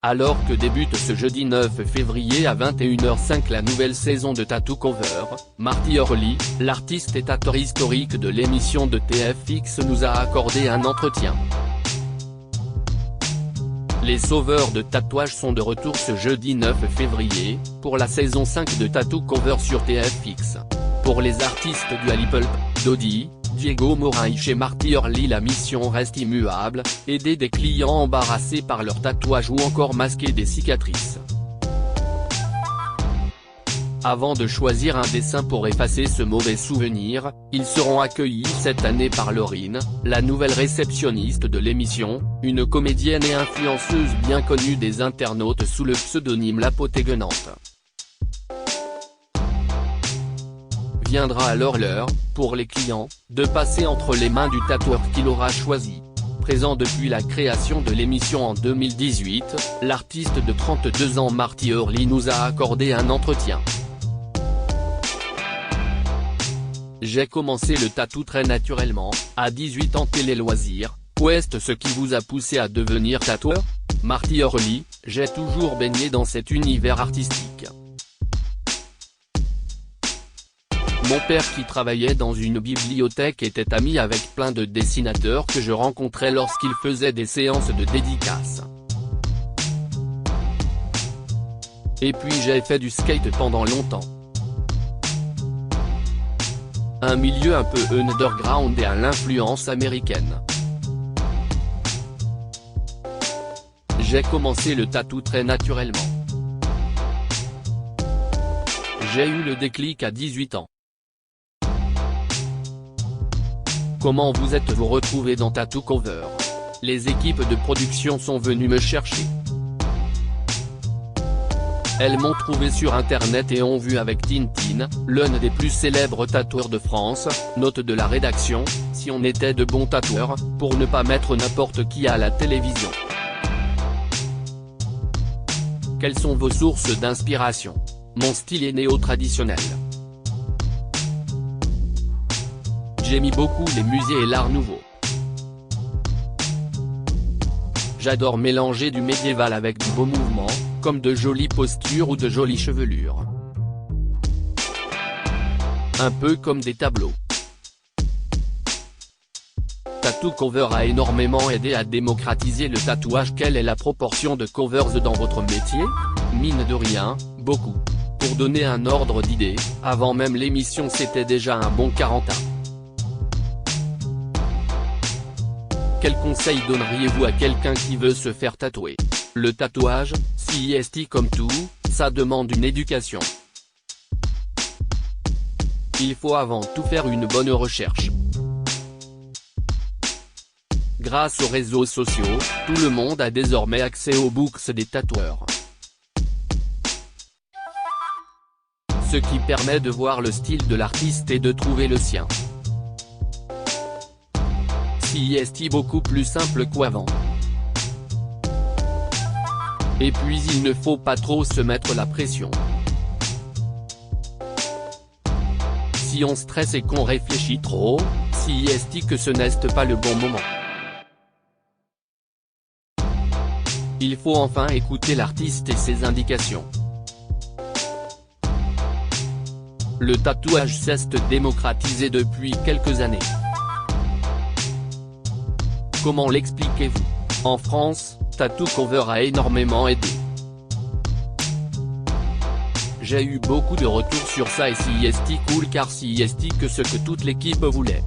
Alors que débute ce jeudi 9 février à 21h05 la nouvelle saison de Tattoo Cover, Marty Hurley, l'artiste et tatoueur historique de l'émission de TFX nous a accordé un entretien. Les sauveurs de tatouage sont de retour ce jeudi 9 février, pour la saison 5 de Tattoo Cover sur TFX. Pour les artistes du Ali Pulp, Dodi, Diego Morin et chez Marty Hurley la mission reste immuable, aider des clients embarrassés par leur tatouage ou encore masquer des cicatrices. Avant de choisir un dessin pour effacer ce mauvais souvenir, ils seront accueillis cette année par Laurine, la nouvelle réceptionniste de l'émission, une comédienne et influenceuse bien connue des internautes sous le pseudonyme La Potée Guenante. Viendra alors l'heure, pour les clients, de passer entre les mains du tatoueur qu'il aura choisi. Présent depuis la création de l'émission en 2018, l'artiste de 32 ans Marty Hurley nous a accordé un entretien. J'ai commencé le tatou très naturellement, à 18 ans télé-loisirs, qu'est-ce ce qui vous a poussé à devenir tatoueur? Marty Hurley, j'ai toujours baigné dans cet univers artistique. Mon père qui travaillait dans une bibliothèque était ami avec plein de dessinateurs que je rencontrais lorsqu'ils faisaient des séances de dédicaces. Et puis j'ai fait du skate pendant longtemps. Un milieu un peu underground et à l'influence américaine. J'ai commencé le tatou très naturellement. J'ai eu le déclic à 18 ans. Comment vous êtes-vous retrouvé dans Tattoo Cover? Les équipes de production sont venues me chercher. Elles m'ont trouvé sur internet et ont vu avec Tintin, l'un des plus célèbres tatoueurs de France, note de la rédaction, si on était de bons tatoueurs, pour ne pas mettre n'importe qui à la télévision. Quelles sont vos sources d'inspiration? Mon style est néo-traditionnel. J'aime beaucoup les musées et l'art nouveau. J'adore mélanger du médiéval avec du beau mouvement, comme de jolies postures ou de jolies chevelures. Un peu comme des tableaux. Tattoo Cover a énormément aidé à démocratiser le tatouage. Quelle est la proportion de covers dans votre métier? Mine de rien, beaucoup. Pour donner un ordre d'idée, avant même l'émission c'était déjà un bon 40 ans. Quel conseil donneriez-vous à quelqu'un qui veut se faire tatouer? Le tatouage, CIST comme tout, ça demande une éducation. Il faut avant tout faire une bonne recherche. Grâce aux réseaux sociaux, tout le monde a désormais accès aux books des tatoueurs. Ce qui permet de voir le style de l'artiste et de trouver le sien. CIST beaucoup plus simple qu'avant. Et puis il ne faut pas trop se mettre la pression. Si on stresse et qu'on réfléchit trop, CIST que ce n'est pas le bon moment. Il faut enfin écouter l'artiste et ses indications. Le tatouage s'est démocratisé depuis quelques années. Comment l'expliquez-vous? En France, Tattoo Cover a énormément aidé. J'ai eu beaucoup de retours sur ça et CIST cool car CIST que ce que toute l'équipe voulait.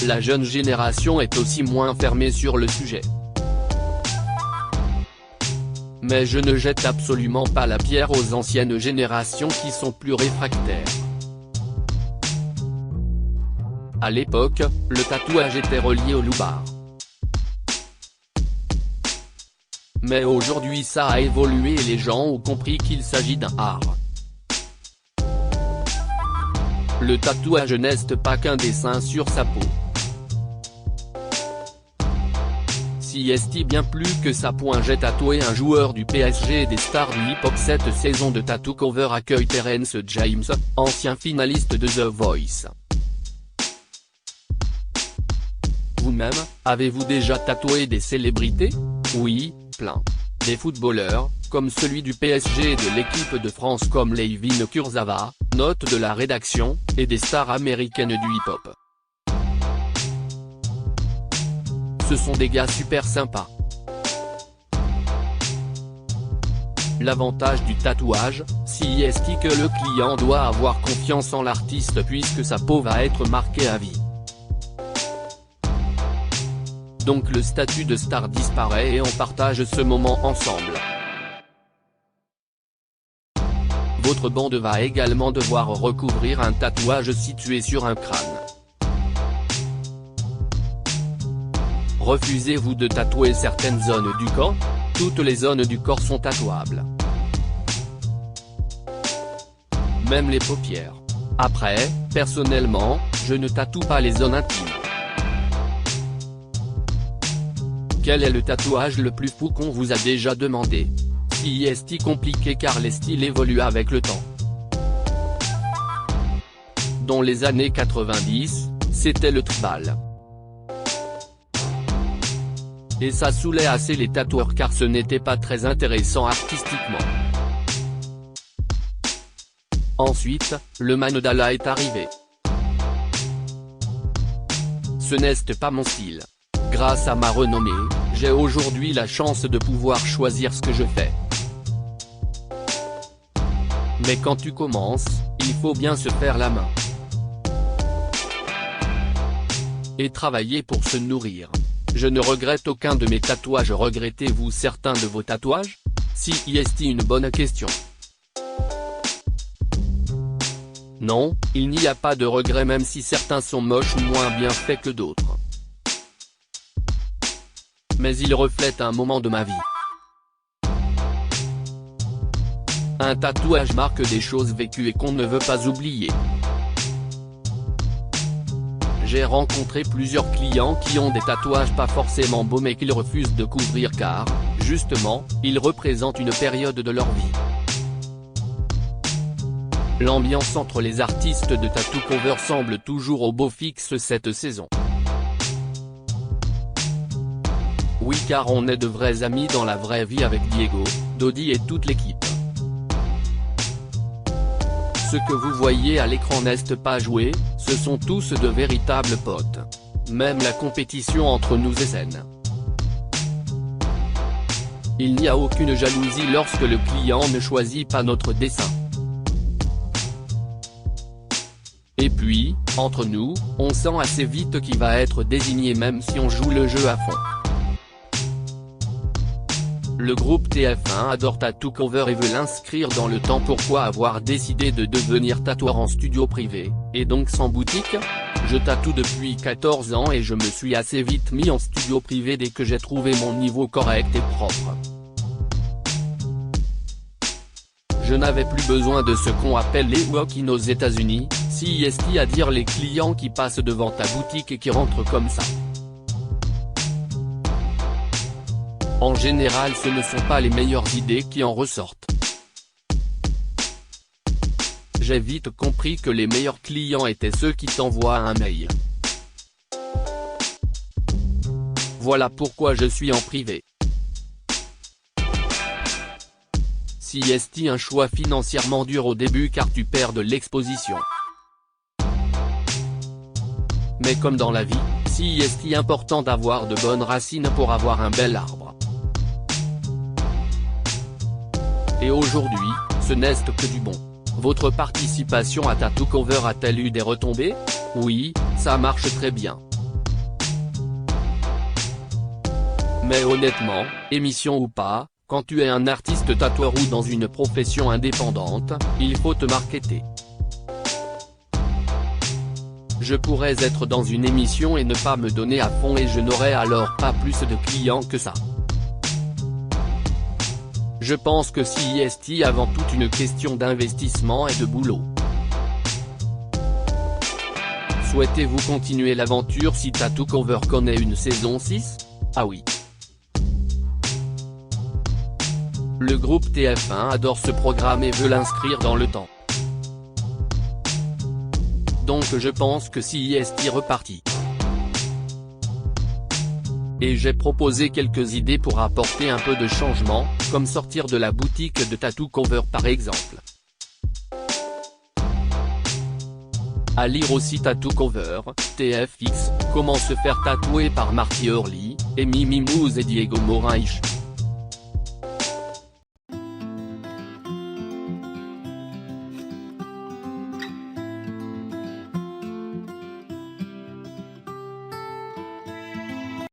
La jeune génération est aussi moins fermée sur le sujet. Mais je ne jette absolument pas la pierre aux anciennes générations qui sont plus réfractaires. À l'époque, le tatouage était relié au loupard. Mais aujourd'hui ça a évolué et les gens ont compris qu'il s'agit d'un art. Le tatouage n'est pas qu'un dessin sur sa peau. CIST bien plus que ça. J'ai tatoué un joueur du PSG et des stars du hip-hop. Cette saison de Tattoo Cover accueille Terence James, ancien finaliste de The Voice. Vous-même, avez-vous déjà tatoué des célébrités? Oui, plein. Des footballeurs, comme celui du PSG et de l'équipe de France comme Layvin Kurzawa, note de la rédaction, et des stars américaines du hip-hop. Ce sont des gars super sympas. L'avantage du tatouage, c'est que le client doit avoir confiance en l'artiste puisque sa peau va être marquée à vie. Donc le statut de star disparaît et on partage ce moment ensemble. Votre bande va également devoir recouvrir un tatouage situé sur un crâne. Refusez-vous de tatouer certaines zones du corps? Toutes les zones du corps sont tatouables. Même les paupières. Après, personnellement, je ne tatoue pas les zones intimes. Quel est le tatouage le plus fou qu'on vous a déjà demandé? C'est compliqué car les styles évoluent avec le temps. Dans les années 90, c'était le tribal. Et ça saoulait assez les tatoueurs car ce n'était pas très intéressant artistiquement. Ensuite, le mandala est arrivé. Ce n'est pas mon style. Grâce à ma renommée, j'ai aujourd'hui la chance de pouvoir choisir ce que je fais. Mais quand tu commences, il faut bien se faire la main. Et travailler pour se nourrir. Je ne regrette aucun de mes tatouages. Regrettez-vous certains de vos tatouages? C'est une bonne question. Non, il n'y a pas de regret même si certains sont moches ou moins bien faits que d'autres. Mais ils reflètent un moment de ma vie. Un tatouage marque des choses vécues et qu'on ne veut pas oublier. J'ai rencontré plusieurs clients qui ont des tatouages pas forcément beaux mais qu'ils refusent de couvrir car, justement, ils représentent une période de leur vie. L'ambiance entre les artistes de tattoo cover semble toujours au beau fixe cette saison. Oui car on est de vrais amis dans la vraie vie avec Diego, Dodi et toute l'équipe. Ce que vous voyez à l'écran n'est pas joué, ce sont tous de véritables potes. Même la compétition entre nous est saine. Il n'y a aucune jalousie lorsque le client ne choisit pas notre dessin. Et puis, entre nous, on sent assez vite qui va être désigné même si on joue le jeu à fond. Le groupe TF1 adore Tattoo Cover et veut l'inscrire dans le temps. Pourquoi avoir décidé de devenir tatoueur en studio privé, et donc sans boutique? Je tatoue depuis 14 ans et je me suis assez vite mis en studio privé dès que j'ai trouvé mon niveau correct et propre. Je n'avais plus besoin de ce qu'on appelle les walk-in aux États-Unis, à dire les clients qui passent devant ta boutique et qui rentrent comme ça. En général ce ne sont pas les meilleures idées qui en ressortent. J'ai vite compris que les meilleurs clients étaient ceux qui t'envoient un mail. Voilà pourquoi je suis en privé. C'est un choix financièrement dur au début car tu perds de l'exposition. Mais comme dans la vie, c'est important d'avoir de bonnes racines pour avoir un bel arbre. Et aujourd'hui, ce n'est que du bon. Votre participation à Tattoo Cover a-t-elle eu des retombées? Oui, ça marche très bien. Mais honnêtement, émission ou pas, quand tu es un artiste tatoueur ou dans une profession indépendante, il faut te marketer. Je pourrais être dans une émission et ne pas me donner à fond et je n'aurais alors pas plus de clients que ça. Je pense que c'est avant tout une question d'investissement et de boulot. Souhaitez-vous continuer l'aventure si Tattoo Cover connaît une saison 6? Ah oui. Le groupe TF1 adore ce programme et veut l'inscrire dans le temps. Donc je pense que c'est reparti. Et j'ai proposé quelques idées pour apporter un peu de changement, comme sortir de la boutique de Tattoo Cover par exemple. À lire aussi Tattoo Cover, TFX, comment se faire tatouer par Marty Hurley, Amy Mimouze et Diego Moraes.